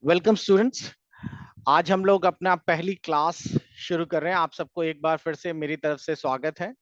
Welcome students. आज हम लोग अपना पहली क्लास शुरू कर रहे हैं। आप सबको एक बार फिर से मेरी तरफ से स्वागत है।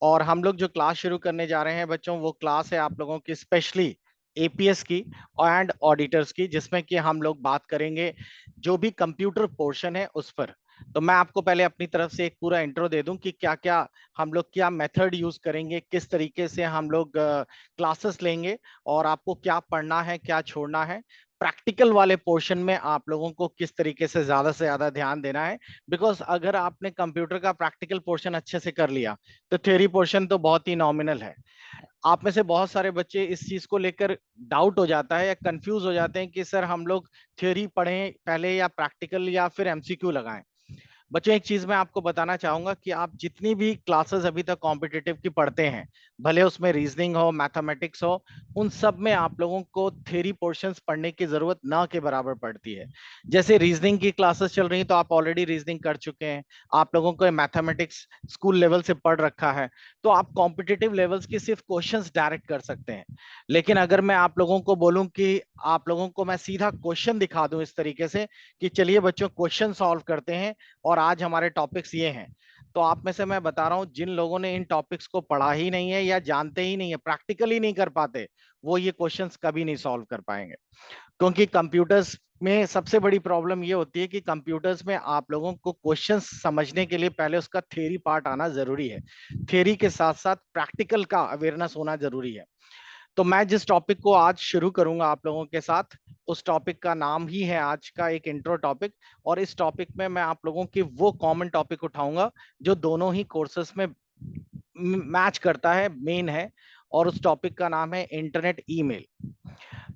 और हम लोग जो क्लास शुरू करने जा रहे हैं बच्चों, वो क्लास है आप लोगों की स्पेशली एपीएस की एंड ऑडिटर्स की, जिसमें कि हम लोग बात करेंगे जो भी कंप्यूटर पोर्शन है उस पर। तो मैं आपको पहले अपनी तरफ से एक पूरा इंट्रो दे दूं कि क्या क्या हम लोग क्या मेथड यूज करेंगे, किस तरीके से हम लोग क्लासेस लेंगे और आपको क्या पढ़ना है क्या छोड़ना है। प्रैक्टिकल वाले पोर्शन में आप लोगों को किस तरीके से ज्यादा ध्यान देना है। बिकॉज अगर आपने कंप्यूटर का प्रैक्टिकल पोर्शन अच्छे से कर लिया तो थ्योरी पोर्शन तो बहुत ही नॉमिनल है। आप में से बहुत सारे बच्चे इस चीज को लेकर डाउट हो जाता है या कंफ्यूज हो जाते हैं कि सर हम लोग थ्योरी पढ़ें पहले या प्रैक्टिकल या फिर एमसीक्यू लगाएं। बच्चों एक चीज मैं आपको बताना चाहूंगा कि आप जितनी भी क्लासेस अभी तक कॉम्पिटिटिव की पढ़ते हैं, भले उसमें रीजनिंग हो मैथमेटिक्स हो, उन सब में आप लोगों को थ्योरी पोर्शंस पढ़ने की जरूरत ना के बराबर पड़ती है। जैसे रीजनिंग की क्लासेस चल रही तो आप ऑलरेडी रीजनिंग कर चुके हैं, आप लोगों को मैथमेटिक्स स्कूल लेवल से पढ़ रखा है, तो आप कॉम्पिटिटिव लेवल्स की सिर्फ क्वेश्चंस डायरेक्ट कर सकते हैं। लेकिन अगर मैं आप लोगों को बोलूं कि आप लोगों को मैं सीधा क्वेश्चन दिखा दूं इस तरीके से कि चलिए बच्चों क्वेश्चन सॉल्व करते हैं और आज हमारे टॉपिक्स ये हैं, तो आप में से मैं बता रहा हूं जिन लोगों ने इन टॉपिक्स को पढ़ा ही नहीं है या जानते ही नहीं है, प्रैक्टिकली नहीं कर पाते, वो ये क्वेश्चंस कभी नहीं सॉल्व कर पाएंगे। क्योंकि कंप्यूटर्स में सबसे बड़ी प्रॉब्लम ये होती है कि कंप्यूटर्स में आप लोगों को क्वेश्चंस समझने के लिए पहले उसका थ्योरी पार्ट आना जरूरी है। थ्योरी के साथ साथ प्रैक्टिकल का अवेयरनेस होना जरूरी है। तो मैं जिस टॉपिक को आज शुरू करूंगा आप लोगों के साथ, उस टॉपिक का नाम ही है आज का एक इंट्रो टॉपिक। और इस टॉपिक में मैं आप लोगों की वो कॉमन टॉपिक उठाऊंगा जो दोनों ही कोर्सेस में मैच करता है, मेन है। और उस टॉपिक का नाम है इंटरनेट ईमेल।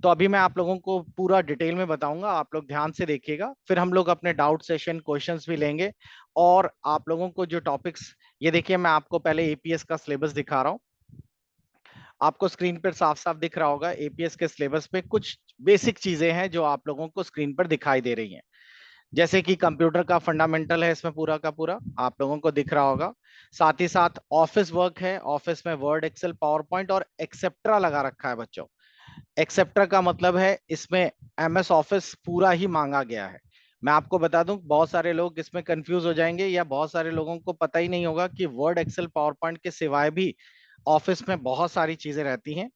तो अभी मैं आप लोगों को पूरा डिटेल में बताऊंगा, आप लोग ध्यान से देखिएगा, फिर हम लोग अपने डाउट सेशन क्वेश्चंस भी लेंगे। और आप लोगों को जो टॉपिक्स, ये देखिए मैं आपको पहले एपीएस का सिलेबस दिखा रहा हूँ। आपको स्क्रीन पर साफ साफ दिख रहा होगा एपीएस के सिलेबस पे कुछ बेसिक चीजें हैं जो आप लोगों को स्क्रीन पर दिखाई दे रही हैं। जैसे कि कंप्यूटर का फंडामेंटल है, इसमें पूरा का पूरा आप लोगों को दिख रहा होगा। साथ ही साथ ऑफिस वर्क है, ऑफिस में वर्ड एक्सेल पावर पॉइंट और एक्सेप्ट्रा लगा रखा है बच्चों। एक्सेप्ट्रा का मतलब है इसमें एमएस ऑफिस पूरा ही मांगा गया है। मैं आपको बता दूं बहुत सारे लोग इसमें कंफ्यूज हो जाएंगे या बहुत सारे लोगों को पता ही नहीं होगा कि वर्ड एक्सेल पावर पॉइंट के सिवाय भी ऑफिस में बहुत सारी चीजें रहती हैं।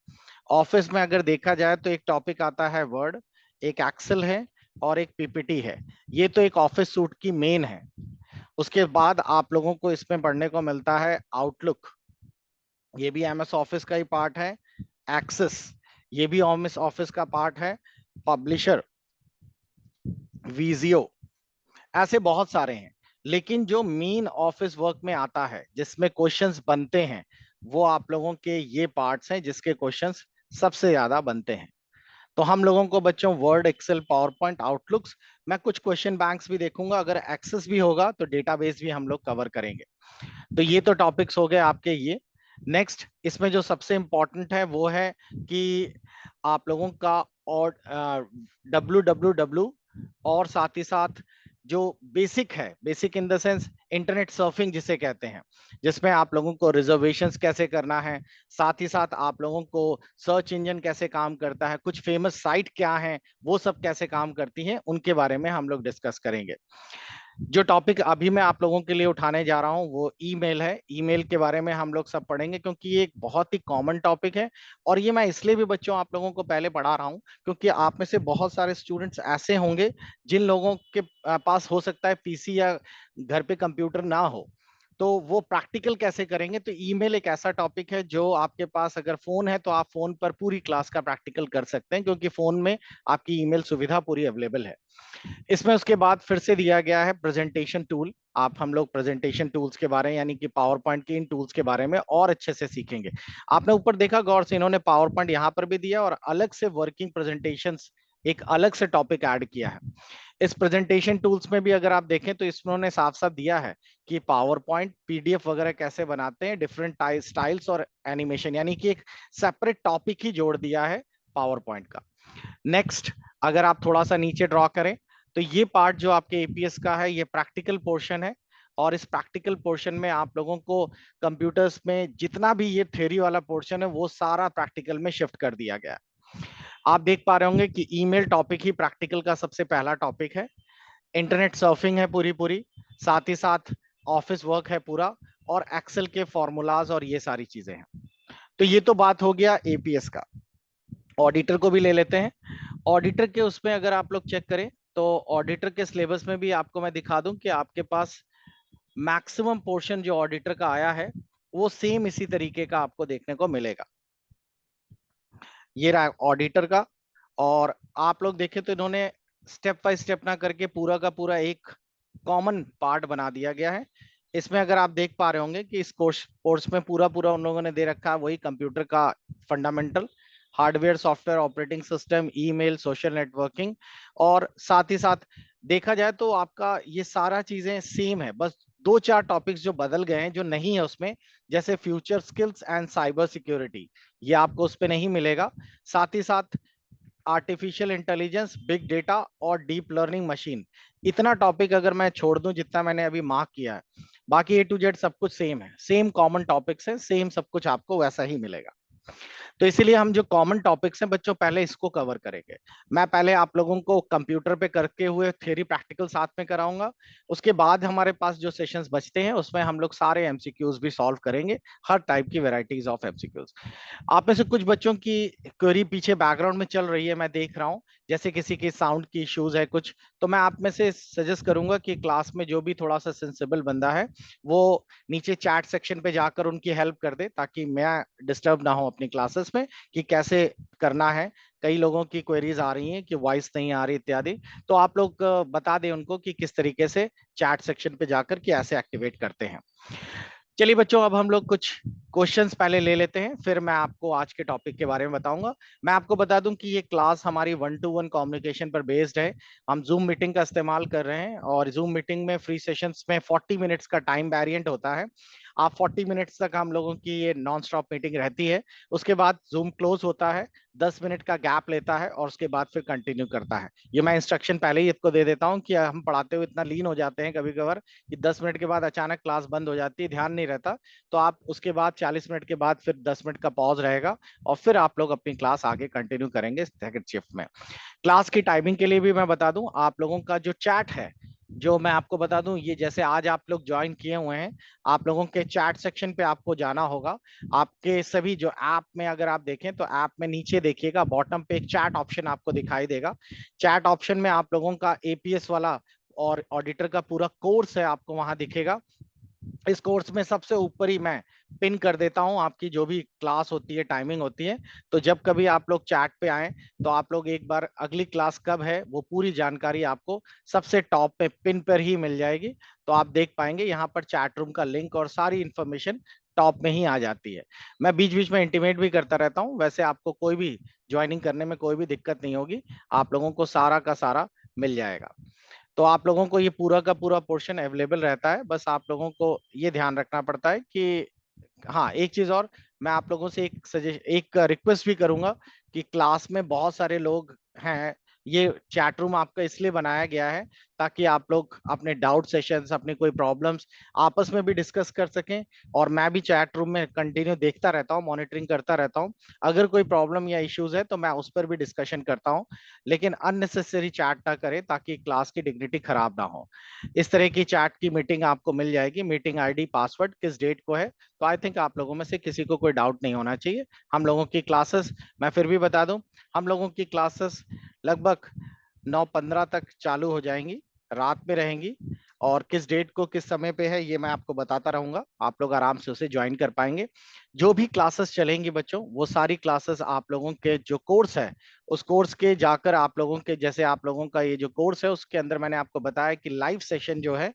ऑफिस में अगर देखा जाए तो एक टॉपिक आता है वर्ड, एक एक्सेल है और एक पीपीटी है। ये तो एक ऑफिस सूट की मेन है। उसके बाद आप लोगों को इसमें पढ़ने को मिलता है आउटलुक, ये भी एमएस ऑफिस का ही पार्ट है। एक्सेस, ये भी एमएस ऑफिस का पार्ट है। पब्लिशर, विजियो, ऐसे बहुत सारे हैं। लेकिन जो मेन ऑफिस वर्क में आता है जिसमें क्वेश्चंस बनते हैं, वो आप लोगों के ये पार्ट्स हैं जिसके क्वेश्चंस सबसे ज्यादा बनते हैं। तो हम लोगों को बच्चों word Excel power point outlooks, मैं कुछ क्वेश्चन बैंक्स भी देखूंगा, अगर एक्सेस भी होगा तो डेटाबेस भी हम लोग कवर करेंगे। तो ये तो टॉपिक्स हो गए आपके ये। नेक्स्ट इसमें जो सबसे इंपॉर्टेंट है वो है कि आप लोगों का और डब्ल्यू और साथ ही साथ जो बेसिक है, basic in the sense internet surfing जिसे कहते हैं, जिसमें आप लोगों को रिजर्वेशंस कैसे करना है, साथ ही साथ आप लोगों को सर्च इंजन कैसे काम करता है, कुछ फेमस साइट क्या है, वो सब कैसे काम करती हैं, उनके बारे में हम लोग डिस्कस करेंगे। जो टॉपिक अभी मैं आप लोगों के लिए उठाने जा रहा हूं वो ईमेल है। ईमेल के बारे में हम लोग सब पढ़ेंगे क्योंकि ये एक बहुत ही कॉमन टॉपिक है। और ये मैं इसलिए भी बच्चों आप लोगों को पहले पढ़ा रहा हूं क्योंकि आप में से बहुत सारे स्टूडेंट्स ऐसे होंगे जिन लोगों के पास हो सकता है पीसी या घर पे कंप्यूटर ना हो, तो वो प्रैक्टिकल कैसे करेंगे। तो ईमेल एक ऐसा टॉपिक है जो आपके पास अगर फोन है तो आप फोन पर पूरी क्लास का प्रैक्टिकल कर सकते हैं, क्योंकि फोन में आपकी ईमेल सुविधा पूरी अवेलेबल है। इसमें उसके बाद फिर से दिया गया है प्रेजेंटेशन टूल। आप हम लोग प्रेजेंटेशन टूल्स के बारे में यानी कि पावर पॉइंट के इन टूल्स के बारे में और अच्छे से सीखेंगे। आपने ऊपर देखा गौर से, इन्होंने पावर पॉइंट यहाँ पर भी दिया और अलग से वर्किंग प्रेजेंटेशंस एक अलग से टॉपिक ऐड किया है। इस प्रेजेंटेशन टूल्स में भी अगर आप देखें तो इसमें उन्होंने साफ साफ दिया है कि पावर पॉइंट पीडीएफ वगैरह कैसे बनाते हैं, डिफरेंट स्टाइल्स और एनिमेशन, यानी कि एक सेपरेट टॉपिक ही जोड़ दिया है पावर पॉइंट का। नेक्स्ट अगर आप थोड़ा सा नीचे ड्रॉ करें तो ये पार्ट जो आपके एपीएस का है ये प्रैक्टिकल पोर्शन है। और इस प्रैक्टिकल पोर्शन में आप लोगों को कंप्यूटर्स में जितना भी ये थ्योरी वाला पोर्शन है वो सारा प्रैक्टिकल में शिफ्ट कर दिया गया है। आप देख पा रहे होंगे कि ईमेल टॉपिक ही प्रैक्टिकल का सबसे पहला टॉपिक है। इंटरनेट सर्फिंग है पूरी पूरी, साथ ही साथ ऑफिस वर्क है पूरा, और एक्सेल के फॉर्मूलाज और ये सारी चीजें हैं। तो ये तो बात हो गया एपीएस का। ऑडिटर को भी ले लेते हैं। ऑडिटर के उसमें अगर आप लोग चेक करें तो ऑडिटर के सिलेबस में भी आपको मैं दिखा दूं कि आपके पास मैक्सिमम पोर्शन जो ऑडिटर का आया है वो सेम इसी तरीके का आपको देखने को मिलेगा। ये रहा ऑडिटर का। और आप लोग देखें तो इन्होंने स्टेप बाय स्टेप ना करके पूरा का पूरा एक कॉमन पार्ट बना दिया गया है। इसमें अगर आप देख पा रहे होंगे कि इस कोर्स में पूरा पूरा उन लोगों ने दे रखा है वही कंप्यूटर का fundamental, hardware software operating system, email, social networking. और साथ ही साथ देखा जाए तो आपका ये सारा चीजें सेम है, बस दो चार टॉपिक्स जो बदल गए हैं जो नहीं है उसमें, जैसे future skills and cyber security, ये आपको उस पर नहीं मिलेगा। साथ ही साथ आर्टिफिशियल इंटेलिजेंस, बिग डेटा और डीप लर्निंग मशीन, इतना टॉपिक अगर मैं छोड़ दूं जितना मैंने अभी मार्क किया है, बाकी ए टू जेड सब कुछ सेम है, सेम कॉमन टॉपिक्स है, सेम सब कुछ आपको वैसा ही मिलेगा। तो इसीलिए हम जो कॉमन टॉपिक्स हैं बच्चों पहले इसको कवर करेंगे। मैं पहले आप लोगों को कंप्यूटर पे करके हुए थ्योरी प्रैक्टिकल साथ में कराऊंगा। उसके बाद हमारे पास जो सेशंस बचते हैं उसमें हम लोग सारे एमसीक्यूज भी सॉल्व करेंगे, हर टाइप की वेराइटीज ऑफ एमसीक्यूज। आप में से कुछ बच्चों की क्वेरी पीछे बैकग्राउंड में चल रही है, मैं देख रहा हूँ, जैसे किसी की साउंड की इश्यूज है कुछ, तो मैं आप में से सजेस्ट करूंगा कि क्लास में जो भी थोड़ा सा सेंसिबल बंदा है वो नीचे चैट सेक्शन पे जाकर उनकी हेल्प कर दे, ताकि मैं डिस्टर्ब ना हो अपनी क्लासेस में कि कैसे करना है। कई लोगों की क्वेरीज आ रही हैं कि वॉइस नहीं आ रही इत्यादि, तो आप लोग बता दें उनको कि किस तरीके से चैट सेक्शन पे जाकर कि ऐसे एक्टिवेट करते हैं। चलिए बच्चों, अब हम लोग कुछ क्वेश्चंस पहले ले लेते हैं, फिर मैं आपको आज के टॉपिक के बारे में बताऊंगा। मैं आपको बता दूं कि ये क्लास हमारी 1-to-1 कम्युनिकेशन पर बेस्ड है। हम जूम मीटिंग का इस्तेमाल कर रहे हैं और जूम मीटिंग में फ्री सेशंस में 40 मिनट्स का टाइम वेरिएंट होता है। आप 40 मिनट्स तक हम लोगों की ये नॉन स्टॉप मीटिंग रहती है। उसके बाद जूम क्लोज होता है, 10 मिनट का गैप लेता है और उसके बाद फिर कंटिन्यू करता है। ये मैं इंस्ट्रक्शन पहले ही इसको दे देता हूँ कि हम पढ़ाते हुए इतना लीन हो जाते हैं कभी कभार कि 10 मिनट के बाद अचानक क्लास बंद हो जाती है, ध्यान नहीं रहता। तो आप उसके बाद 40 मिनट के बाद फिर 10 मिनट का पॉज रहेगा और फिर आप लोग अपनी क्लास आगे कंटिन्यू करेंगे सेकंड शिफ्ट में। क्लास की टाइमिंग के लिए भी मैं बता दूं, आप लोगों का जो चैट है, जो मैं आपको बता दूं, ये जैसे आज आप लोग ज्वाइन किए हुए हैं, आप लोगों के चैट सेक्शन पे आपको जाना होगा। आपके सभी जो ऐप में अगर आप देखें तो ऐप में नीचे देखिएगा बॉटम पे एक चैट ऑप्शन आपको दिखाई देगा। चैट ऑप्शन में आप लोगों का एपीएस वाला और ऑडिटर का पूरा कोर्स है आपको वहां दिखेगा। इस कोर्स में सबसे ऊपर ही मैं पिन कर देता हूं आपकी जो भी क्लास होती है, टाइमिंग होती है। तो जब कभी आप लोग चैट पे आए तो आप लोग एक बार अगली क्लास कब है वो पूरी जानकारी आपको सबसे टॉप पे पिन पर ही मिल जाएगी। तो आप देख पाएंगे यहाँ पर चैट रूम का लिंक और सारी इंफॉर्मेशन टॉप में ही आ जाती है। मैं बीच बीच में इंटीमेट भी करता रहता हूँ, वैसे आपको कोई भी ज्वाइनिंग करने में कोई भी दिक्कत नहीं होगी, आप लोगों को सारा का सारा मिल जाएगा। तो आप लोगों को ये पूरा का पूरा पोर्शन अवेलेबल रहता है, बस आप लोगों को ये ध्यान रखना पड़ता है कि हाँ, एक चीज और, मैं आप लोगों से एक रिक्वेस्ट भी करूंगा कि क्लास में बहुत सारे लोग हैं, ये चैट रूम आपका इसलिए बनाया गया है ताकि आप लोग अपने डाउट सेशंस, अपनी कोई प्रॉब्लम्स आपस में भी डिस्कस कर सकें। और मैं भी चैट रूम में कंटिन्यू देखता रहता हूँ, मॉनिटरिंग करता रहता हूँ। अगर कोई प्रॉब्लम या इश्यूज है तो मैं उस पर भी डिस्कशन करता हूँ, लेकिन अननेसेसरी चैट ना करें ताकि क्लास की डिग्निटी खराब ना हो। इस तरह की चैट की मीटिंग आपको मिल जाएगी, मीटिंग आईडी, पासवर्ड, किस डेट को है। तो आई थिंक आप लोगों में से किसी को कोई डाउट नहीं होना चाहिए। हम लोगों की क्लासेस, मैं फिर भी बता दूं, हम लोगों की क्लासेस लगभग 9:15 तक चालू हो जाएंगी, रात में रहेंगी। और किस डेट को किस समय पे है ये मैं आपको बताता रहूंगा, आप लोग आराम से उसे ज्वाइन कर पाएंगे। जो भी क्लासेस चलेंगी बच्चों, वो सारी क्लासेस आप लोगों के जो कोर्स है उस कोर्स के जाकर आप लोगों के, जैसे आप लोगों का ये जो कोर्स है उसके अंदर मैंने आपको बताया कि लाइव सेशन जो है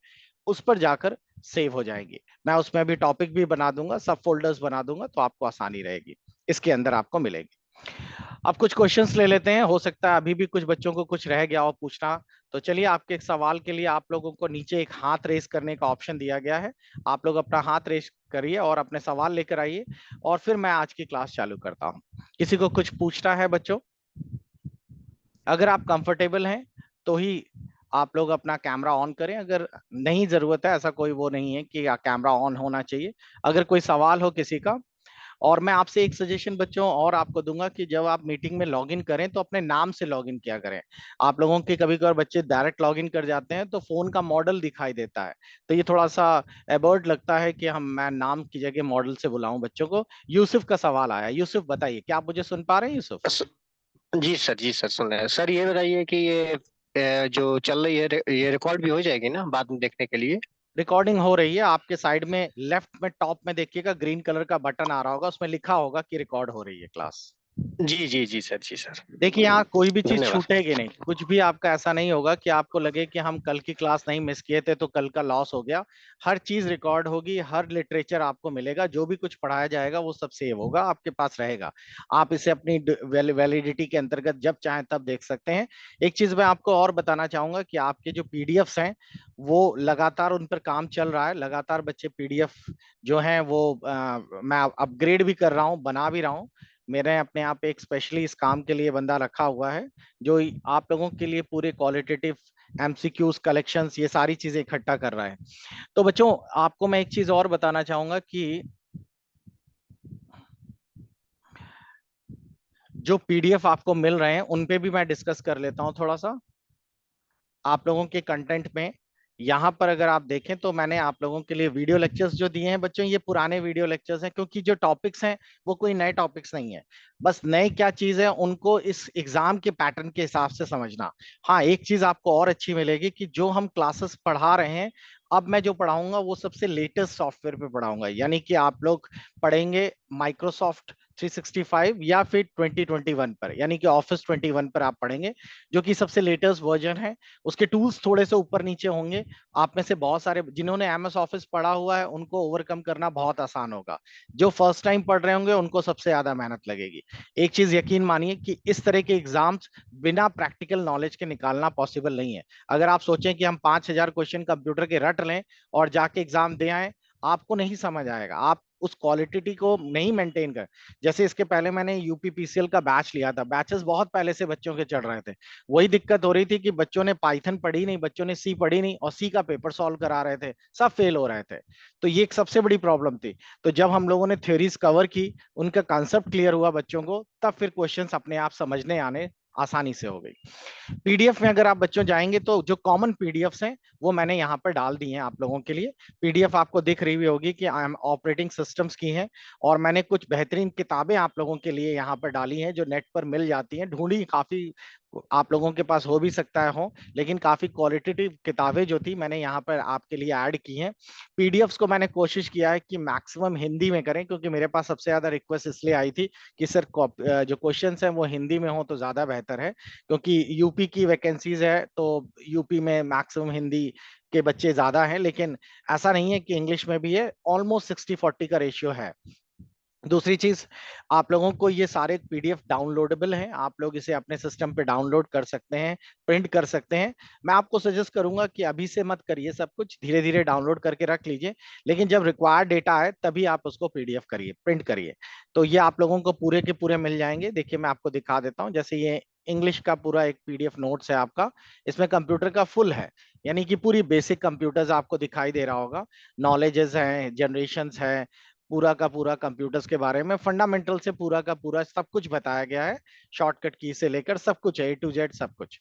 उस पर जाकर सेव हो जाएंगी। मैं उसमें भी टॉपिक भी बना दूंगा, सब फोल्डर्स बना दूंगा, तो आपको आसानी रहेगी, इसके अंदर आपको मिलेगी। अब कुछ क्वेश्चंस ले लेते हैं, हो सकता है अभी भी कुछ बच्चों को कुछ रह गया हो पूछना। तो चलिए, आपके एक सवाल के लिए आप लोगों को नीचे एक हाथ रेस करने का ऑप्शन दिया गया है, आप लोग अपना हाथ रेस करिए और अपने सवाल लेकर आइए, और फिर मैं आज की क्लास चालू करता हूँ। किसी को कुछ पूछना है बच्चों? अगर आप कंफर्टेबल हैं तो ही आप लोग अपना कैमरा ऑन करें, अगर नहीं जरूरत है, ऐसा कोई वो नहीं है कि कैमरा ऑन होना चाहिए। अगर कोई सवाल हो किसी का, और मैं आपसे एक सजेशन बच्चों और आपको दूंगा कि जब आप मीटिंग में लॉगिन करें तो अपने नाम से लॉगिन किया करें। आप लोगों के कभी कभार बच्चे डायरेक्ट लॉगिन कर जाते हैं तो फोन का मॉडल दिखाई देता है, तो ये थोड़ा सा एबर्ट लगता है कि हम मैं नाम की जगह मॉडल से बुलाऊं बच्चों को। यूसुफ का सवाल आया। यूसुफ बताइए, क्या आप मुझे सुन पा रहे हैं यूसुफ? स- जी सर सुन रहे हैं सर। ये बताइए कि ये जो चल रही है ये रिकॉर्ड भी हो जाएगी ना बाद में देखने के लिए? रिकॉर्डिंग हो रही है। आपके साइड में लेफ्ट में टॉप में देखिएगा, ग्रीन कलर का बटन आ रहा होगा, उसमें लिखा होगा कि रिकॉर्ड हो रही है क्लास। जी सर, जी सर। देखिए यहाँ कोई भी चीज धन्यवाद। छूटेगी नहीं, कुछ भी आपका ऐसा नहीं होगा कि आपको लगे कि हम कल की क्लास नहीं मिस किए थे तो कल का लॉस हो गया। हर चीज रिकॉर्ड होगी, हर लिटरेचर आपको मिलेगा, जो भी कुछ पढ़ाया जाएगा वो सब सेव होगा, आपके पास रहेगा। आप इसे अपनी वैलिडिटी के अंतर्गत जब चाहें तब देख सकते हैं। एक चीज मैं आपको और बताना चाहूंगा कि आपके जो पीडीएफ्स हैं वो लगातार उन पर काम चल रहा है। लगातार बच्चे पीडीएफ जो हैं वो मैं अपग्रेड भी कर रहा हूँ, बना भी रहा हूँ। मैंने अपने आप एक स्पेशली इस काम के लिए बंदा रखा हुआ है जो आप लोगों के लिए पूरे क्वालिटेटिव एमसीक्यूज कलेक्शंस ये सारी चीजें इकट्ठा कर रहा है। तो बच्चों आपको मैं एक चीज और बताना चाहूंगा कि जो पीडीएफ आपको मिल रहे हैं उन पे भी मैं डिस्कस कर लेता हूं थोड़ा सा आप लोगों के कंटेंट में। यहाँ पर अगर आप देखें तो मैंने आप लोगों के लिए वीडियो लेक्चर्स जो दिए हैं बच्चों, ये पुराने वीडियो लेक्चर्स हैं, क्योंकि जो टॉपिक्स हैं वो कोई नए टॉपिक्स नहीं है। बस नए क्या चीज है उनको इस एग्जाम के पैटर्न के हिसाब से समझना। हाँ, एक चीज आपको और अच्छी मिलेगी कि जो हम क्लासेस पढ़ा रहे हैं, अब मैं जो पढ़ाऊंगा वो सबसे लेटेस्ट सॉफ्टवेयर पे पढ़ाऊंगा। यानी कि आप लोग पढ़ेंगे माइक्रोसॉफ्ट 365 या फिर 2021 पर, यानी कि ऑफिस 21 पर आप पढ़ेंगे, जो कि सबसे लेटेस्ट वर्जन है। उसके टूल्स थोड़े से ऊपर नीचे होंगे। आप में से बहुत सारे जिन्होंने एमएस ऑफिस पढ़ा हुआ है उनको ओवरकम करना बहुत आसान होगा। जो फर्स्ट टाइम पढ़ रहे होंगे उनको सबसे ज्यादा मेहनत लगेगी। एक चीज यकीन मानिए कि इस तरह के एग्जाम्स बिना प्रैक्टिकल नॉलेज के निकालना पॉसिबल नहीं है। अगर आप सोचें कि हम 5,000 क्वेश्चन कंप्यूटर के रट लें और जाके एग्जाम दे आए, आपको नहीं समझ आएगा। आप उस क्वालिटी को नहीं मेंटेन कर। जैसे इसके पहले मैंने यूपीपीसीएल का बैच लिया था, बैचेस बहुत पहले से बच्चों के चढ़ रहे थे। वही दिक्कत हो रही थी कि बच्चों ने पाइथन पढ़ी नहीं, बच्चों ने सी पढ़ी नहीं, और सी का पेपर सॉल्व करा रहे थे, सब फेल हो रहे थे। तो ये एक सबसे बड़ी प्रॉब्लम थी। तो जब हम लोगों ने थ्योरीज कवर की, उनका कॉन्सेप्ट क्लियर हुआ बच्चों को, तब फिर क्वेश्चंस अपने आप समझने आने आसानी से हो गई। पीडीएफ में अगर आप बच्चों जाएंगे तो जो कॉमन पीडीएफ्स हैं वो मैंने यहाँ पर डाल दी हैं आप लोगों के लिए। पीडीएफ आपको दिख रही होगी कि आई एम ऑपरेटिंग सिस्टम्स की हैं। और मैंने कुछ बेहतरीन किताबें आप लोगों के लिए यहाँ पर डाली हैं जो नेट पर मिल जाती हैं, ढूंढी काफी। आप लोगों के पास हो भी सकता है हो, लेकिन काफी क्वालिटेटिव किताबें जो थी मैंने यहाँ पर आपके लिए ऐड की हैं। पीडीएफ्स को मैंने कोशिश किया है कि मैक्सिमम हिंदी में करें, क्योंकि मेरे पास सबसे ज्यादा रिक्वेस्ट इसलिए आई थी कि सर जो क्वेश्चंस हैं वो हिंदी में हो तो ज्यादा बेहतर है, क्योंकि यूपी की वैकेंसीज है तो यूपी में मैक्सिमम हिंदी के बच्चे ज्यादा हैं। लेकिन ऐसा नहीं है कि इंग्लिश में भी है, ऑलमोस्ट 60-40 का रेशियो है। दूसरी चीज, आप लोगों को ये सारे पीडीएफ डाउनलोडेबल हैं, आप लोग इसे अपने सिस्टम पे डाउनलोड कर सकते हैं, प्रिंट कर सकते हैं। मैं आपको सजेस्ट करूंगा कि अभी से मत करिए सब कुछ, धीरे धीरे डाउनलोड करके रख लीजिए। लेकिन जब रिक्वायर्ड डेटा आए तभी आप उसको पीडीएफ करिए, प्रिंट करिए। तो ये आप लोगों को पूरे के पूरे मिल जाएंगे। देखिए मैं आपको दिखा देता हूँ, जैसे ये इंग्लिश का पूरा एक पीडीएफ नोट्स है आपका। इसमें कंप्यूटर का फुल है, यानी कि पूरी बेसिक कंप्यूटर्स आपको दिखाई दे रहा होगा। नॉलेजेस हैं, जनरेशंस है, पूरा का पूरा कंप्यूटर्स के बारे में फंडामेंटल से पूरा का पूरा सब कुछ बताया गया है। शॉर्टकट की से लेकर सब कुछ है, A to Z सब कुछ।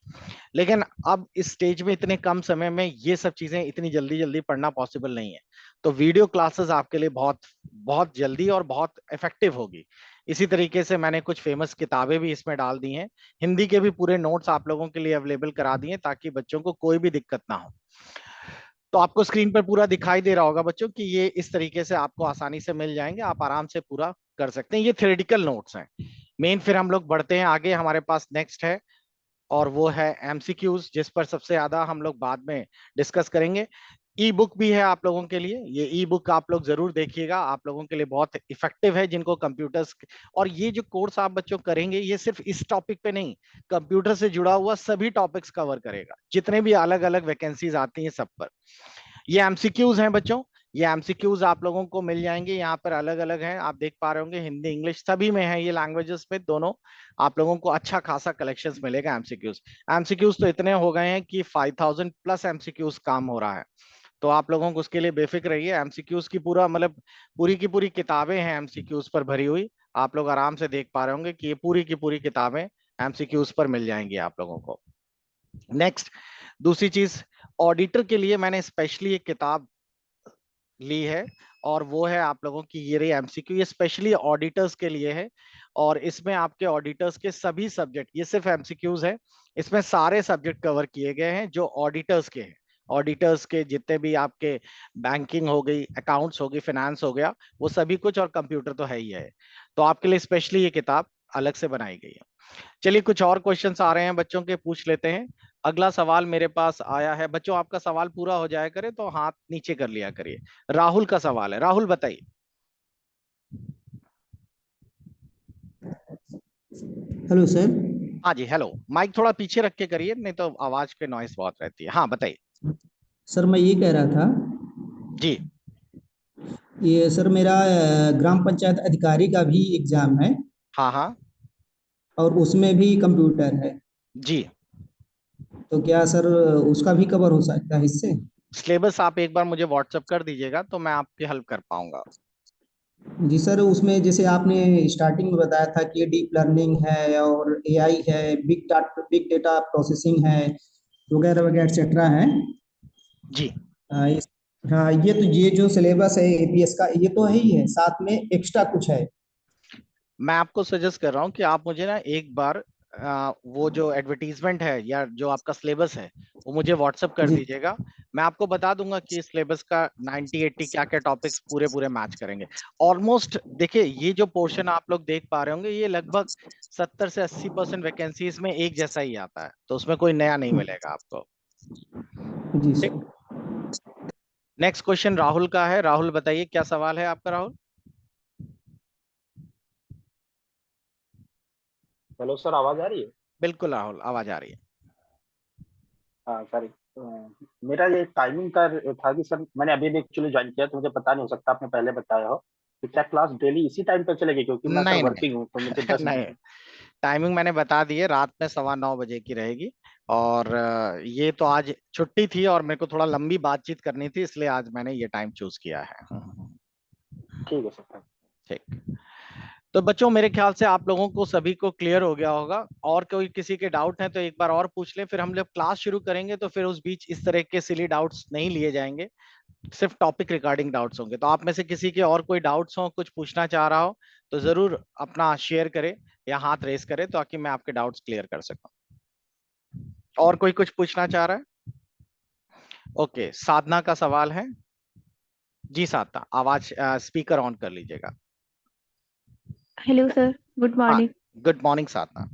लेकिन अब इस स्टेज में इतने कम समय में ये सब चीजें इतनी जल्दी जल्दी पढ़ना पॉसिबल नहीं है। तो वीडियो क्लासेस आपके लिए बहुत बहुत जल्दी और बहुत इफेक्टिव होगी। इसी तरीके से मैंने कुछ फेमस किताबें भी इसमें डाल दी हैं। हिंदी के भी पूरे नोट्स आप लोगों के लिए अवेलेबल करा दिए ताकि बच्चों को कोई भी दिक्कत ना हो। तो आपको स्क्रीन पर पूरा दिखाई दे रहा होगा बच्चों कि ये इस तरीके से आपको आसानी से मिल जाएंगे, आप आराम से पूरा कर सकते हैं। ये थ्योरेटिकल नोट्स हैं मेन। फिर हम लोग बढ़ते हैं आगे, हमारे पास नेक्स्ट है और वो है एमसीक्यूज, जिस पर सबसे ज्यादा हम लोग बाद में डिस्कस करेंगे। ई बुक भी है आप लोगों के लिए, ये ई बुक आप लोग जरूर देखिएगा, आप लोगों के लिए बहुत इफेक्टिव है जिनको कंप्यूटर्स। और ये जो कोर्स आप बच्चों करेंगे ये सिर्फ इस टॉपिक पे नहीं, कंप्यूटर से जुड़ा हुआ सभी टॉपिक्स कवर करेगा, जितने भी अलग अलग वैकेंसीज आती हैं सब पर। ये एमसीक्यूज हैं बच्चों। ये एमसीक्यूज आप लोगों को मिल जाएंगे यहाँ पर, अलग अलग हैं, आप देख पा रहे होंगे, हिंदी इंग्लिश सभी में है, ये लैंग्वेजेस में दोनों। आप लोगों को अच्छा खासा कलेक्शंस मिलेगा एमसीक्यूज। एमसीक्यूज तो इतने हो गए हैं कि 5,000 प्लस एमसीक्यूज काम हो रहा है। तो आप लोगों को उसके लिए बेफिक्र रहिए। एमसीक्यूज की पूरा मतलब पूरी की पूरी किताबें हैं एमसीक्यूज पर भरी हुई। आप लोग आराम से देख पा रहे होंगे कि ये पूरी की पूरी किताबें एमसीक्यूज पर मिल जाएंगी आप लोगों को। नेक्स्ट, दूसरी चीज, ऑडिटर के लिए मैंने स्पेशली एक किताब ली है, और वो है आप लोगों की ये रही एमसीक्यू। ये स्पेशली ऑडिटर्स के लिए है, और इसमें आपके ऑडिटर्स के सभी सब्जेक्ट, ये सिर्फ एमसीक्यूज है, इसमें सारे सब्जेक्ट कवर किए गए हैं जो ऑडिटर्स के हैं। ऑडिटर्स के जितने भी आपके बैंकिंग हो गई, अकाउंट्स हो गई, फाइनेंस हो गया, वो सभी कुछ, और कंप्यूटर तो है ही है। तो आपके लिए स्पेशली ये किताब अलग से बनाई गई है। चलिए कुछ और क्वेश्चंस आ रहे हैं बच्चों के, पूछ लेते हैं। अगला सवाल मेरे पास आया है बच्चों, आपका सवाल पूरा हो जाया करे तो हाथ नीचे कर लिया करिए। राहुल का सवाल है, राहुल बताइए। Hello sir. हाँ जी, हेलो। माइक थोड़ा पीछे रख के करिए, नहीं तो आवाज के नॉइस बहुत रहती है। हाँ बताइए। सर मैं ये कह रहा था, जी। ये सर मेरा ग्राम पंचायत अधिकारी का भी एग्जाम है हाँ हाँ। और उसमें भी कंप्यूटर है। जी। तो क्या सर उसका भी कवर हो सकता है इससे? सिलेबस आप एक बार मुझे व्हाट्सअप कर दीजिएगा तो मैं आपकी हेल्प कर पाऊंगा। जी सर, उसमें जैसे आपने स्टार्टिंग में बताया था कि डीप लर्निंग है और एआई है, बिग डेटा प्रोसेसिंग है, वगैरह वगैरह एक्सेट्रा है। जी। इस हाँ, ये जो सिलेबस है एपीएस का, ये तो है ही है, साथ में एक्स्ट्रा कुछ है? मैं आपको सजेस्ट कर रहा हूँ कि आप मुझे ना एक बार वो जो एडवर्टीजमेंट है या जो आपका सिलेबस है वो मुझे व्हाट्सअप कर जी दीजिएगा। मैं आपको बता दूंगा कि सिलेबस का 90-80 क्या क्या टॉपिक्स पूरे पूरे मैच करेंगे। ऑलमोस्ट देखिए, ये जो पोर्शन आप लोग देख पा रहे होंगे, ये लगभग 70 से 80% वैकेंसीज में एक जैसा ही आता है, तो उसमें कोई नया नहीं मिलेगा आपको। जी ठीक। सर। नेक्स्ट क्वेश्चन राहुल का है। राहुल बताइए क्या सवाल है आपका, राहुल। हेलो सर, आवाज आ रही है? बिल्कुल राहुल, आवाज आ रही है। हाँ सर, मेरा ये टाइमिंग का था कि सर मैंने अभी अभी एक्चुअली ज्वाइन किया, तो मुझे पता नहीं, हो सकता आपने पहले बताया हो। तो क्या क्लास डेली इसी टाइम पर चलेगी? क्योंकि मैं सर नहीं नहीं। वर्किंग हूँ, तो मुझे 10 नहीं, टाइमिंग मैंने बता दी है, रात में 9:15 बजे की रहेगी। और ये तो आज छुट्टी थी और मेरे को थोड़ा लंबी बातचीत करनी थी, इसलिए आज मैंने ये टाइम चूज किया है। ठीक है सर। ठीक। तो बच्चों मेरे ख्याल से आप लोगों को सभी को क्लियर हो गया होगा। और कोई किसी के डाउट हैं तो एक बार और पूछ लें, फिर हम जब क्लास शुरू करेंगे तो फिर उस बीच इस तरह के सिली डाउट्स नहीं लिए जाएंगे, सिर्फ टॉपिक रिगार्डिंग डाउट्स होंगे। तो आप में से किसी के और कोई डाउट्स हो, कुछ पूछना चाह रहा हो, तो जरूर अपना शेयर करे या हाथ रेस करे ताकि मैं आपके डाउट्स क्लियर कर सकूं। और कोई कुछ पूछना चाह रहा है? ओके, साधना का सवाल है। जी साधना, आवाज स्पीकर ऑन कर लीजिएगा। हेलो सर, गुड हाँ, मॉर्निंग। गुड मॉर्निंग साधना।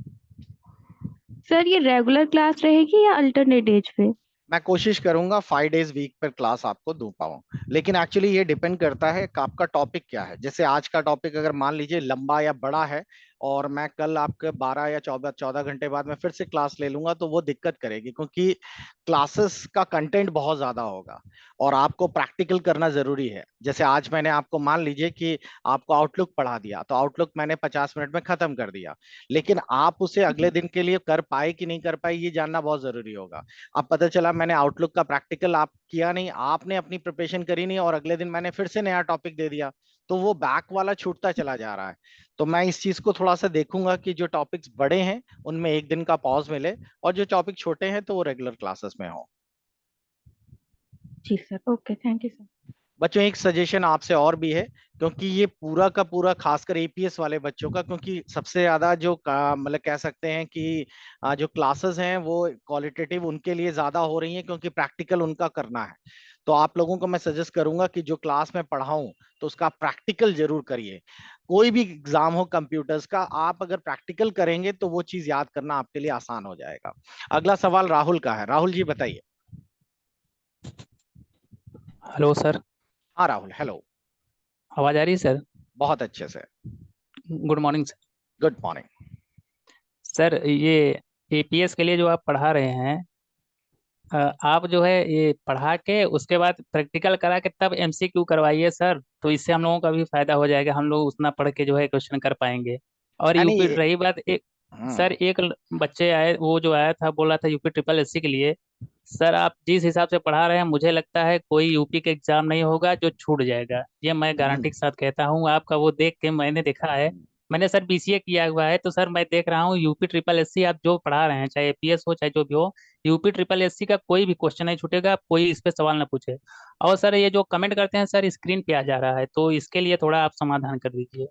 सर ये रेगुलर क्लास रहेगी या अल्टरनेट डेज पे? मैं कोशिश करूंगा 5 डेज वीक पर क्लास आपको दूं पाऊं, लेकिन एक्चुअली ये डिपेंड करता है कि आपका टॉपिक क्या है। जैसे आज का टॉपिक अगर मान लीजिए लंबा या बड़ा है, और मैं कल आपके 12 या 14 घंटे बाद मैं फिर से क्लास ले लूंगा, तो वो दिक्कत करेगी, क्योंकि क्लासेस का कंटेंट बहुत ज्यादा होगा और आपको प्रैक्टिकल करना जरूरी है। जैसे आज मैंने आपको मान लीजिए कि आपको आउटलुक पढ़ा दिया, तो आउटलुक मैंने 50 मिनट में खत्म कर दिया, लेकिन आप उसे अगले दिन के लिए कर पाए कि नहीं कर पाए ये जानना बहुत जरूरी होगा। अब पता चला मैंने आउटलुक का प्रैक्टिकल आप किया नहीं, आपने अपनी प्रिपरेशन करी नहीं, और अगले दिन मैंने फिर से नया टॉपिक दे दिया, तो वो बैक वाला छूटता चला जा रहा है। तो मैं इस चीज को थोड़ा सा देखूंगा कि जो टॉपिक्स बड़े हैं उनमें एक दिन का पॉज मिले, और जो टॉपिक छोटे हैं तो वो रेगुलर क्लासेस में हो। जी sir, okay, thank you sir. बच्चों एक सजेशन आपसे और भी है, क्योंकि ये पूरा का पूरा खासकर एपीएस वाले बच्चों का, क्योंकि सबसे ज्यादा जो मतलब कह सकते हैं कि जो क्लासेस हैं वो क्वालिटेटिव उनके लिए ज्यादा हो रही हैं, क्योंकि प्रैक्टिकल उनका करना है। तो आप लोगों को मैं सजेस्ट करूंगा कि जो क्लास में पढ़ाऊं तो उसका प्रैक्टिकल जरूर करिए। कोई भी एग्जाम हो कंप्यूटर्स का, आप अगर प्रैक्टिकल करेंगे तो वो चीज याद करना आपके लिए आसान हो जाएगा। अगला सवाल राहुल का है, राहुल जी बताइए। Hello sir. हाँ राहुल, हेलो। आवाज आ रही है सर? बहुत अच्छे से। Good morning sir. Good morning. Sir ये एपीएस के लिए जो आप पढ़ा रहे हैं, आप जो है ये पढ़ा के उसके बाद प्रैक्टिकल करा के तब एमसीक्यू करवाइए सर, तो इससे हम लोगों का भी फायदा हो जाएगा, हम लोग उतना पढ़ के जो है क्वेश्चन कर पाएंगे। और यानी यूपी रही बात एक, हम्म। सर एक बच्चे आए, वो जो आया था बोल रहा था यूपी ट्रिपल एससी के लिए सर आप जिस हिसाब से पढ़ा रहे हैं मुझे लगता है कोई यूपी का एग्जाम नहीं होगा जो छूट जाएगा, ये मैं गारंटी के साथ कहता हूँ। आपका वो देख के मैंने देखा है, मैंने सर बीसीए किया हुआ है, तो सर मैं देख रहा हूँ यूपी ट्रिपल एससी आप जो पढ़ा रहे हैं, चाहे एपीएस हो चाहे जो भी हो, यूपी ट्रिपल एससी का कोई भी क्वेश्चन नहीं छूटेगा, कोई इस पे सवाल ना पूछे। और सर ये जो कमेंट करते हैं सर स्क्रीन पे आ जा रहा है, तो इसके लिए थोड़ा आप समाधान कर दीजिए।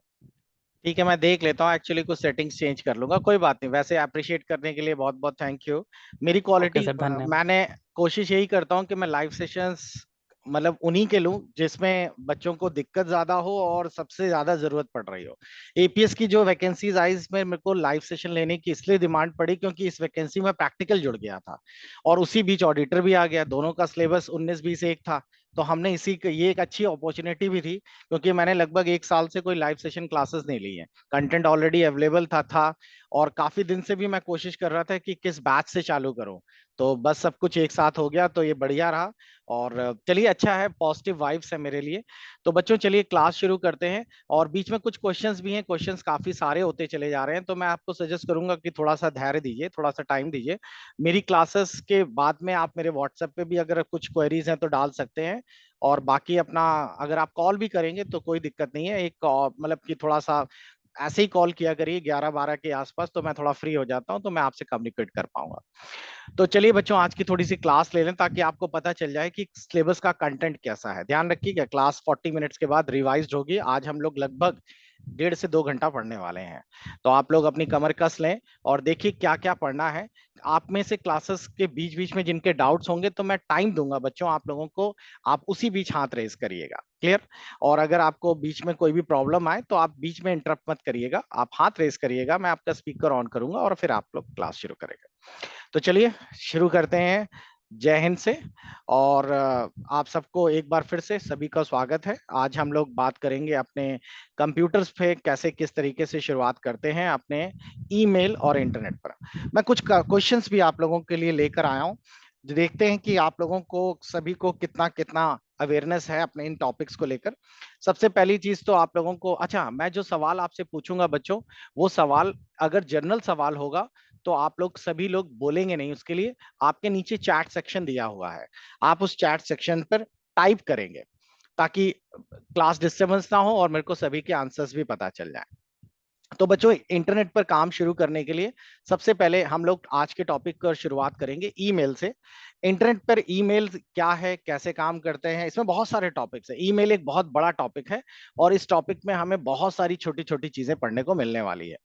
ठीक है, मैं देख लेता हूँ, एक्चुअली कुछ सेटिंग्स चेंज कर लूंगा, कोई बात नहीं। वैसे अप्रिशिएट करने के लिए बहुत बहुत थैंक यू। मेरी ओके क्वालिटी सर, धन्यवाद। मैंने कोशिश यही करता हूँ कि मैं लाइव सेशंस मतलब उन्हीं के लूं जिसमें बच्चों को दिक्कत ज्यादा हो और सबसे ज्यादा जरूरत पड़ रही हो। एपीएस की जो वैकेंसीज आई इसमें मेरे को लाइव सेशन लेने की इसलिए डिमांड पड़ी क्योंकि इस वैकेंसी में प्रैक्टिकल जुड़ गया था और उसी बीच ऑडिटर भी आ गया, दोनों का सिलेबस 19-20 एक था। तो हमने ये एक अच्छी अपॉर्चुनिटी भी थी क्योंकि मैंने लगभग एक साल से कोई लाइव सेशन क्लासेस नहीं ली है, कंटेंट ऑलरेडी अवेलेबल था। और काफी दिन से भी मैं कोशिश कर रहा था कि किस बैच से चालू करूं, तो बस सब कुछ एक साथ हो गया, तो ये बढ़िया रहा। और चलिए, अच्छा है, पॉजिटिव वाइब्स है मेरे लिए। तो बच्चों चलिए क्लास शुरू करते हैं। और बीच में कुछ क्वेश्चंस भी हैं, क्वेश्चंस काफी सारे होते चले जा रहे हैं, तो मैं आपको सजेस्ट करूंगा कि थोड़ा सा धैर्य दीजिए, थोड़ा सा टाइम दीजिए। मेरी क्लासेस के बाद में आप मेरे व्हाट्सएप पे भी अगर कुछ क्वेरीज हैं तो डाल सकते हैं। और बाकी अपना अगर आप कॉल भी करेंगे तो कोई दिक्कत नहीं है, एक मतलब कि थोड़ा सा ऐसे ही कॉल किया करिए 11-12 के आसपास, तो मैं थोड़ा फ्री हो जाता हूँ तो मैं आपसे कम्युनिकेट कर पाऊंगा। तो चलिए बच्चों, आज की थोड़ी सी क्लास ले लें ताकि आपको पता चल जाए कि सिलेबस का कंटेंट कैसा है। ध्यान रखिएगा, क्लास 40 मिनट्स के बाद रिवाइज होगी। आज हम लोग लगभग 1.5 से 2 घंटा पढ़ने वाले हैं, तो आप लोग अपनी कमर कस लें और देखिए क्या क्या पढ़ना है। आप में से क्लासेस के बीच बीच में जिनके डाउट्स होंगे तो मैं टाइम दूंगा बच्चों आप लोगों को, आप उसी बीच हाथ रेस करिएगा, क्लियर। और अगर आपको बीच में कोई भी प्रॉब्लम आए तो आप बीच में इंटरप्ट मत करिएगा, आप हाथ रेस करिएगा, मैं आपका स्पीकर ऑन करूंगा और फिर आप लोग क्लास शुरू करेंगे। तो चलिए शुरू करते हैं जय हिंद से। और आप सबको एक बार फिर से सभी का स्वागत है। आज हम लोग बात करेंगे अपने कंप्यूटर्स पे कैसे किस तरीके से शुरुआत करते हैं अपने ईमेल और इंटरनेट पर। मैं कुछ क्वेश्चंस भी आप लोगों के लिए लेकर आया हूं, जो देखते हैं कि आप लोगों को सभी को कितना कितना अवेयरनेस है अपने इन टॉपिक्स को लेकर। सबसे पहली चीज तो आप लोगों को, अच्छा, मैं जो सवाल आपसे पूछूंगा बच्चों, वो सवाल अगर जनरल सवाल होगा तो आप लोग सभी लोग बोलेंगे नहीं, उसके लिए आपके नीचे चैट सेक्शन दिया हुआ है, आप उस चैट सेक्शन पर टाइप करेंगे ताकि क्लास डिस्टर्बेंस ना हो और मेरे को सभी के आंसर्स भी पता चल जाए। तो बच्चों, इंटरनेट पर काम शुरू करने के लिए सबसे पहले हम लोग आज के टॉपिक पर शुरुआत करेंगे ईमेल से। इंटरनेट पर ईमेल क्या है, कैसे काम करते हैं, इसमें बहुत सारे टॉपिक्स हैं। ईमेल एक बहुत बड़ा टॉपिक है और इस टॉपिक में हमें बहुत सारी छोटी छोटी चीजें पढ़ने को मिलने वाली है।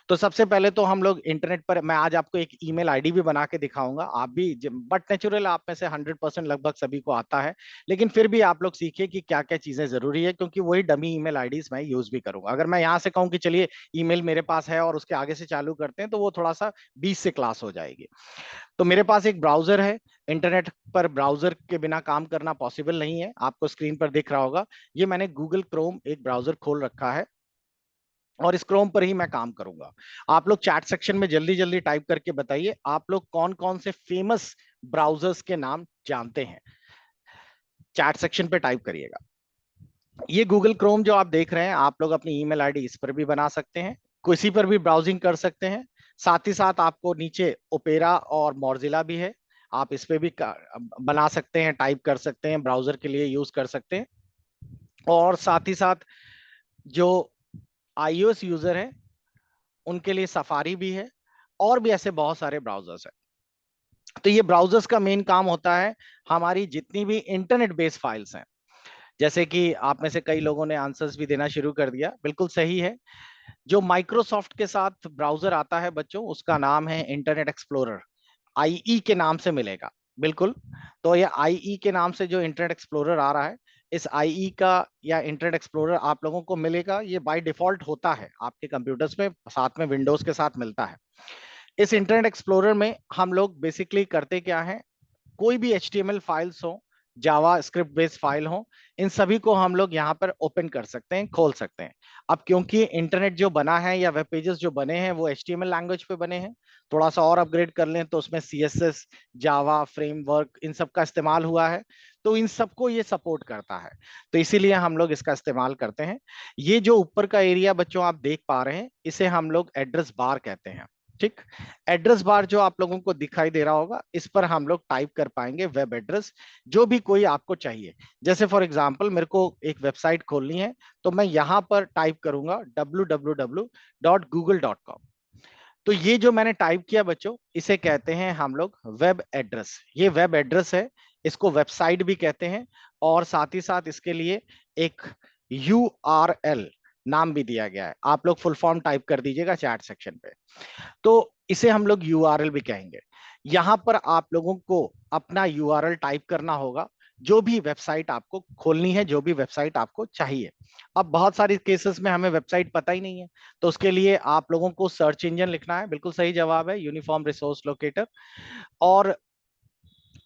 तो सबसे पहले तो हम लोग इंटरनेट पर, मैं आज आपको एक ईमेल आईडी भी बना के दिखाऊंगा, आप भी, बट नेचुरल आप में से 100% लगभग सभी को आता है, लेकिन फिर भी आप लोग सीखिए कि क्या क्या चीजें जरूरी है, क्योंकि वही डमी ईमेल आईडीज मैं यूज भी करूंगा। अगर मैं यहाँ से कहूँ कि चलिए ईमेल मेरे पास है और उसके आगे से चालू करते हैं तो वो थोड़ा सा 20 से क्लास हो जाएगी। तो मेरे पास एक ब्राउजर है, इंटरनेट पर ब्राउजर के बिना काम करना पॉसिबल नहीं है, आपको स्क्रीन पर दिख रहा होगा। ये मैंने गूगल क्रोम एक ब्राउजर खोल रखा है और इस क्रोम पर ही मैं काम करूंगा। आप लोग चैट सेक्शन में जल्दी जल्दी टाइप करके बताइए आप लोग कौन कौन से फेमस ब्राउजर्स के नाम जानते हैं, चैट सेक्शन पे टाइप करिएगा। ये गूगल क्रोम जो आप देख रहे हैं, आप लोग अपनी ईमेल आईडी इस पर भी बना सकते हैं, किसी पर भी ब्राउजिंग कर सकते हैं। साथ ही साथ आपको नीचे ओपेरा और मॉर्जिला भी है, आप इस पे भी बना सकते हैं, टाइप कर सकते हैं, ब्राउजर के लिए यूज कर सकते हैं। और साथ ही साथ जो iOS यूजर है उनके लिए सफारी भी है और भी ऐसे बहुत सारे ब्राउजर्स हैं। तो ये ब्राउजर्स का मेन काम होता है हमारी जितनी भी इंटरनेट बेस्ड फाइल्स हैं, जैसे कि आप में से कई लोगों ने आंसर्स भी देना शुरू कर दिया, बिल्कुल सही है। जो माइक्रोसॉफ्ट के साथ ब्राउजर आता है बच्चों, उसका नाम है इंटरनेट एक्सप्लोरर, आईई के नाम से मिलेगा, बिल्कुल। तो ये आईई के नाम से जो इंटरनेट एक्सप्लोरर आ रहा है, इस आईई का या इंटरनेट एक्सप्लोरर आप लोगों को मिलेगा, ये बाय डिफॉल्ट होता है आपके कंप्यूटर्स में, साथ में विंडोज के साथ मिलता है। इस इंटरनेट एक्सप्लोरर में हम लोग बेसिकली करते क्या है, कोई भी HTML फाइल्स हो, जावा स्क्रिप्ट बेस्ड फाइल हो, इन सभी को हम लोग यहाँ पर ओपन कर सकते हैं, खोल सकते हैं। अब क्योंकि इंटरनेट जो बना है या वेब पेजेस जो बने हैं वो HTML लैंग्वेज पे बने हैं, थोड़ा सा और अपग्रेड कर लें तो उसमें CSS, जावा फ्रेमवर्क, इन सब का इस्तेमाल हुआ है, तो इन सबको ये सपोर्ट करता है, तो इसीलिए हम लोग इसका इस्तेमाल करते हैं। ये जो ऊपर का एरिया बच्चों आप देख पा रहे हैं, इसे हम लोग एड्रेस बार कहते हैं, ठीक, एड्रेस बार जो आप लोगों को दिखाई दे रहा होगा, इस पर हम लोग टाइप कर पाएंगे वेब एड्रेस जो भी कोई आपको चाहिए। जैसे फॉर एग्जांपल मेरे को एक वेबसाइट खोलनी है, तो मैं यहां पर टाइप करूंगा www.google.com। तो ये जो मैंने टाइप किया बच्चों, इसे कहते हैं हम लोग वेब एड्रेस। ये वेब एड्रेस है, इसको वेबसाइट भी कहते हैं, और साथ ही साथ इसके लिए एक URL नाम भी दिया गया है। आप लोग फुल फॉर्म टाइप कर दीजिएगा चैट सेक्शन पे। तो इसे हम लोग URL भी कहेंगे। यहां पर आप लोगों को अपना URL टाइप करना होगा, जो भी वेबसाइट आपको खोलनी है, जो भी वेबसाइट आपको चाहिए। अब बहुत सारी केसेस में हमें वेबसाइट पता ही नहीं है, तो उसके लिए आप लोगों को सर्च इंजन लिखना है। बिल्कुल सही जवाब है, यूनिफॉर्म रिसोर्स लोकेटर। और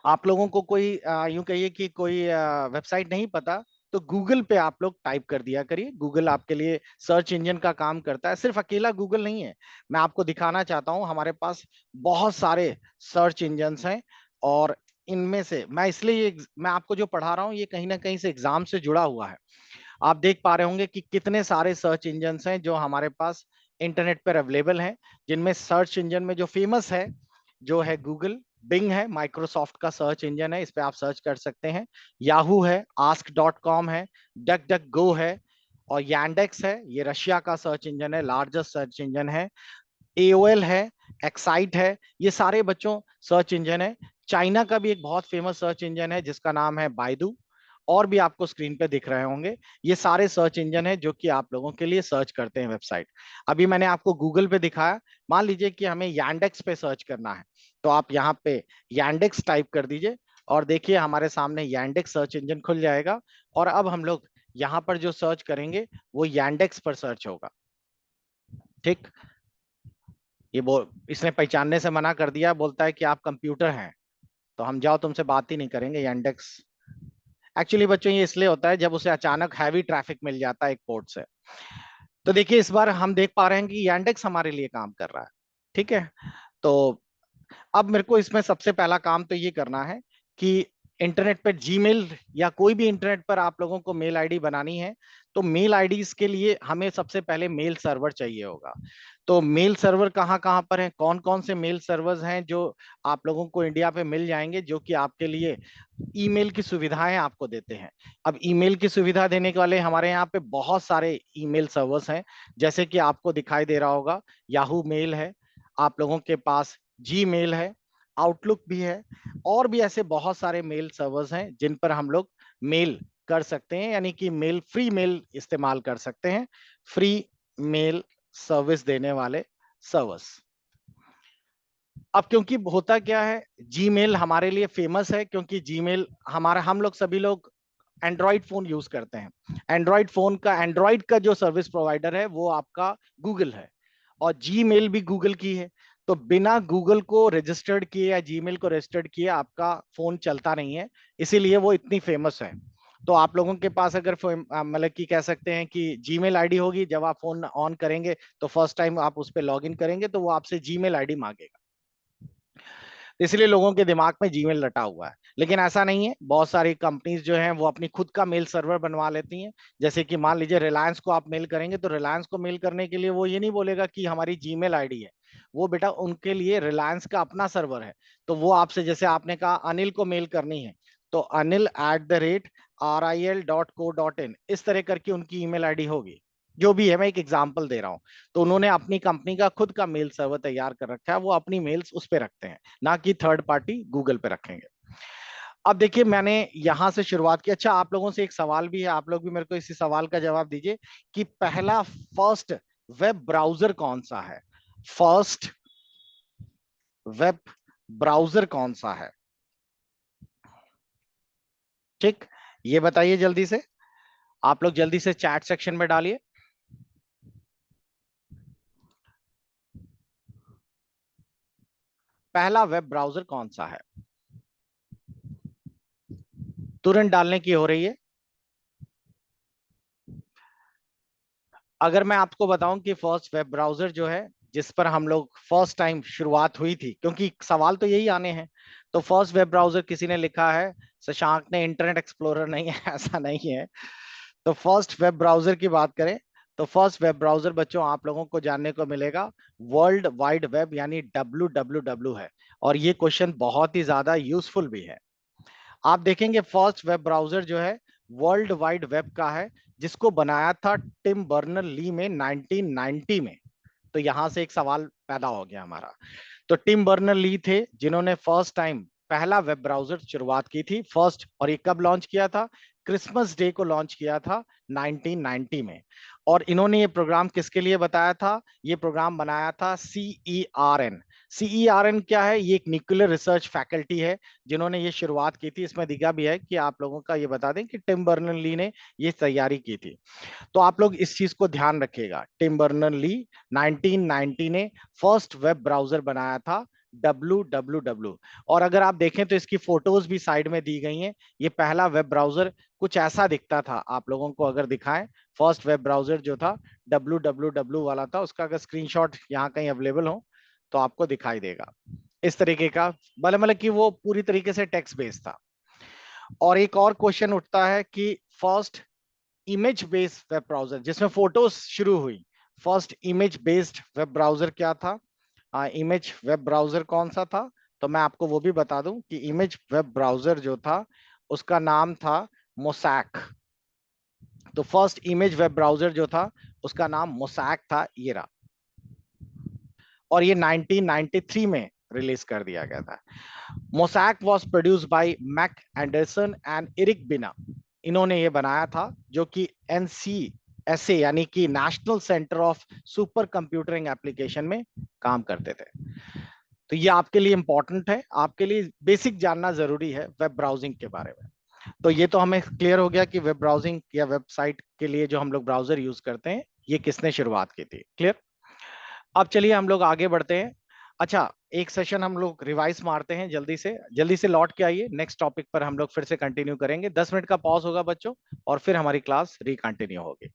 आप लोगों को कोई यूं कहिए कि कोई वेबसाइट नहीं पता, तो गूगल पे आप लोग टाइप कर दिया करिए। गूगल आपके लिए सर्च इंजन का काम करता है। सिर्फ अकेला गूगल नहीं है, मैं आपको दिखाना चाहता हूं हमारे पास बहुत सारे सर्च इंजन्स हैं। और इनमें से मैं इसलिए मैं आपको जो पढ़ा रहा हूं ये कहीं ना कहीं से एग्जाम से जुड़ा हुआ है। आप देख पा रहे होंगे कि कितने सारे सर्च इंजन्स हैं जो हमारे पास इंटरनेट पर अवेलेबल हैं, जिनमें सर्च इंजन में जो फेमस है जो है गूगल, बिंग है, माइक्रोसॉफ्ट का सर्च इंजन है, इस पे आप सर्च कर सकते हैं, याहू है, ask.com है, डक डक गो है, और यांडेक्स है, ये रशिया का सर्च इंजन है, लार्जेस्ट सर्च इंजन है, AOL है, एक्साइट है, ये सारे बच्चों सर्च इंजन है। चाइना का भी एक बहुत फेमस सर्च इंजन है जिसका नाम है बाइडू, और भी आपको स्क्रीन पे दिख रहे होंगे। ये सारे सर्च इंजन है जो कि आप लोगों के लिए सर्च करते हैं वेबसाइट। अभी मैंने आपको गूगल पे दिखाया, मान लीजिए कि हमें यांडेक्स पे सर्च करना है, तो आप यहाँ पे यांडेक्स टाइप कर दीजिए, और देखिए हमारे सामने यांडेक्स सर्च इंजन खुल जाएगा। और अब हम लोग यहाँ पर जो सर्च करेंगे वो यांडेक्स पर सर्च होगा। ठीक, ये इसने पहचानने से मना कर दिया, बोलता है कि आप कंप्यूटर हैं, तो हम जाओ तुमसे बात ही नहीं करेंगे यांडेक्स। एक्चुअली बच्चों ये इसलिए होता है जब उसे अचानक हैवी ट्रैफिक मिल जाता है एक पोर्ट से। तो देखिए इस बार हम देख पा रहे हैं कि यांडेक्स हमारे लिए काम कर रहा है। ठीक है, तो अब मेरे को इसमें सबसे पहला काम तो ये करना है कि इंटरनेट पर जीमेल या कोई भी इंटरनेट पर आप लोगों को मेल आईडी बनानी है, तो मेल आईडीज के लिए हमें सबसे पहले मेल सर्वर चाहिए होगा। तो मेल सर्वर कहाँ कहाँ पर हैं, कौन कौन से मेल सर्वर्स हैं जो आप लोगों को इंडिया पे मिल जाएंगे, जो कि आपके लिए ईमेल की सुविधाएं आपको देते हैं। अब ईमेल की सुविधा देने के वाले हमारे यहाँ पे बहुत सारे ईमेल सर्वर्स हैं, जैसे कि आपको दिखाई दे रहा होगा, याहू मेल है, आप लोगों के पास जीमेल है, आउटलुक भी है, और भी ऐसे बहुत सारे मेल सर्वर्स हैं जिन पर हम लोग मेल कर सकते हैं, यानी कि मेल फ्री मेल इस्तेमाल कर सकते हैं, फ्री मेल सर्विस देने वाले सर्वर्स। अब क्योंकि होता क्या है, जीमेल हमारे लिए फेमस है क्योंकि जीमेल हमारा, हम लोग सभी लोग एंड्रॉइड फोन यूज करते हैं। एंड्रॉइड फोन का, एंड्रॉइड का जो सर्विस प्रोवाइडर है वो आपका गूगल है, और जीमेल भी गूगल की है। तो बिना गूगल को रजिस्टर्ड किए या जीमेल को रजिस्टर्ड किए आपका फोन चलता नहीं है, इसीलिए वो इतनी फेमस है। तो आप लोगों के पास अगर मतलब कि कह सकते हैं कि जीमेल आईडी होगी, जब आप फोन ऑन करेंगे तो फर्स्ट टाइम आप उस पर लॉग इन करेंगे तो वो आपसे जीमेल आईडी मांगेगा, इसलिए लोगों के दिमाग में जीमेल रटा हुआ है। लेकिन ऐसा नहीं है, बहुत सारी कंपनीज जो हैं वो अपनी खुद का मेल सर्वर बनवा लेती हैं। जैसे कि मान लीजिए रिलायंस को आप मेल करेंगे, तो रिलायंस को मेल करने के लिए वो ये नहीं बोलेगा कि हमारी जीमेल आईडी है, वो बेटा उनके लिए रिलायंस का अपना सर्वर है। तो वो आपसे, जैसे आपने कहा अनिल को मेल करनी है, तो anil@RIL.co.in इस तरह करके उनकी ईमेल आईडी होगी। जो भी है, मैं एक एग्जांपल दे रहा हूं। तो उन्होंने अपनी कंपनी का खुद का मेल सर्वर तैयार कर रखा है, वो अपनी मेल्स उस पे रखते हैं, ना कि थर्ड पार्टी गूगल पे रखेंगे। अब देखिए मैंने यहां से शुरुआत की। अच्छा, आप लोगों से एक सवाल भी है, आप लोग भी मेरे को इसी सवाल का जवाब दीजिए कि पहला फर्स्ट वेब ब्राउजर कौन सा है। फर्स्ट वेब ब्राउजर कौन सा है, ठीक, ये बताइए जल्दी से। आप लोग जल्दी से चैट सेक्शन में डालिए। पहला वेब ब्राउजर कौन सा है, तुरंत डालने की हो रही है। अगर मैं आपको बताऊं कि फर्स्ट वेब ब्राउजर जो है जिस पर हम लोग फर्स्ट टाइम शुरुआत हुई थी, क्योंकि सवाल तो यही आने हैं, तो फर्स्ट वेब ब्राउजर किसी ने लिखा है, शशांक ने इंटरनेट एक्सप्लोरर नहीं है, ऐसा नहीं है। तो फर्स्ट वेब ब्राउजर की बात करें तो फर्स्ट वेब ब्राउजर बच्चों आप लोगों को जानने को मिलेगा वर्ल्ड वाइड वेब यानी WWW है, और ये क्वेश्चन बहुत ही ज्यादा यूजफुल भी है। आप देखेंगे फर्स्ट वेब ब्राउजर जो है वर्ल्ड वाइड वेब का है, जिसको बनाया था टिम बर्नर ली में 1990 में। तो यहां से एक सवाल पैदा हो गया हमारा। तो टिम बर्नर ली थे जिन्होंने फर्स्ट टाइम पहला वेब ब्राउजर शुरुआत की थी फर्स्ट, और ये कब लॉन्च किया था? क्रिसमस डे को लॉन्च किया था 1990 में। और इन्होंने ये प्रोग्राम किसके लिए बताया था? ये प्रोग्राम बनाया था CERN। CERN क्या है? ये एक न्यूक्लियर रिसर्च फैकल्टी है जिन्होंने ये शुरुआत की थी। इसमें दिखा भी है कि आप लोगों का ये बता दें कि टिम बर्नर ली ने ये तैयारी की थी। तो आप लोग इस चीज को ध्यान रखिएगा, टिम बर्नर ली 1990 ने फर्स्ट वेब ब्राउजर बनाया था WWW। और अगर आप देखें तो इसकी फोटोज भी साइड में दी गई हैं। ये पहला वेब ब्राउजर कुछ ऐसा दिखता था, आप लोगों को अगर दिखाएं, फर्स्ट वेब ब्राउजर जो था WWW वाला था, उसका अगर स्क्रीनशॉट यहाँ कहीं अवेलेबल हो तो आपको दिखाई देगा इस तरीके का, मतलब कि वो पूरी तरीके से टेक्स्ट बेस्ड था। और एक और क्वेश्चन उठता है कि first image based web browser जिसमें फोटोज शुरू हुई, first image based web browser क्या था? इमेज वेब ब्राउजर कौन सा था? तो मैं आपको वो भी बता दूं कि इमेज वेब ब्राउजर जो था उसका नाम था मोसैक। तो फर्स्ट इमेज वेब ब्राउजर जो था उसका नाम मोसैक था, ये रहा। और ये 1993 में रिलीज कर दिया गया था। Mosaic was produced by Marc Andreessen and Eric Bina. इन्होंने ये बनाया था, जो कि NCSA यानी कि national centre of super computing application में काम करते थे। तो ये आपके लिए इंपॉर्टेंट है, आपके लिए बेसिक जानना जरूरी है वेब ब्राउजिंग के बारे में। तो ये तो हमें क्लियर हो गया कि वेब ब्राउजिंग या वेबसाइट के लिए जो हम लोग ब्राउजर यूज करते हैं, ये किसने शुरुआत की थी। क्लियर? अब चलिए हम लोग आगे बढ़ते हैं। अच्छा, एक सेशन हम लोग रिवाइज मारते हैं, जल्दी से लौट के आइए। नेक्स्ट टॉपिक पर हम लोग फिर से कंटिन्यू करेंगे। 10 मिनट का पॉज होगा बच्चों, और फिर हमारी क्लास रिकंटिन्यू होगी।